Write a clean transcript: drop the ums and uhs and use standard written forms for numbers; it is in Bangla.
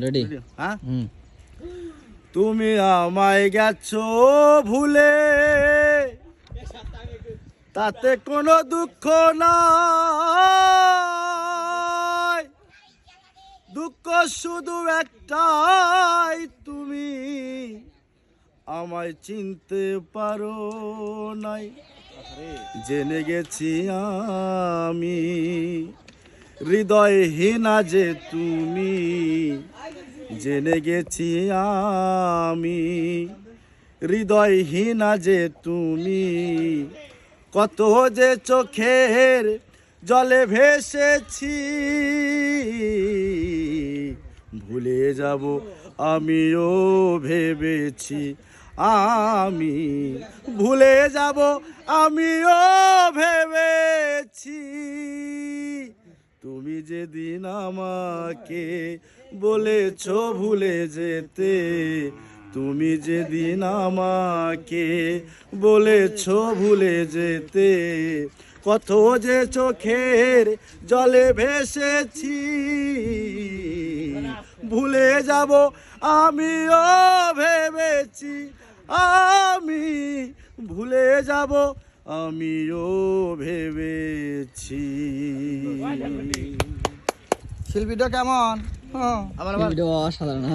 রেডি। হ্যাঁ, তুমি আমায় গেছো ভুলে, তাতে কোনো দুঃখ নাই, দুঃখ শুধু একটাই, তুমি আমায় চিনতে পারো নাই। জেনে গেছি আমি হৃদয়হীনা যে তুমি, জেনে গেছি আমি হৃদয়হীনা যে তুমি। কত যে চোখের জলে ভেসেছি, ভুলে যাব আমিও ভেবেছি, আমি ভুলে যাব আমিও ভেবেছি। তুমি যেদিন আমাকে বলেছো ভুলে যেতে, তুমি যেদিন আমাকে বলেছো ভুলে যেতে, কত যে চোখের জলে ভেসেছি, ভুলে যাব আমিও ভেবেছি, আমি ভুলে যাব আমিও ভেবেছি। শিল্পীটা কেমন? ভিডিও অসাধারণ।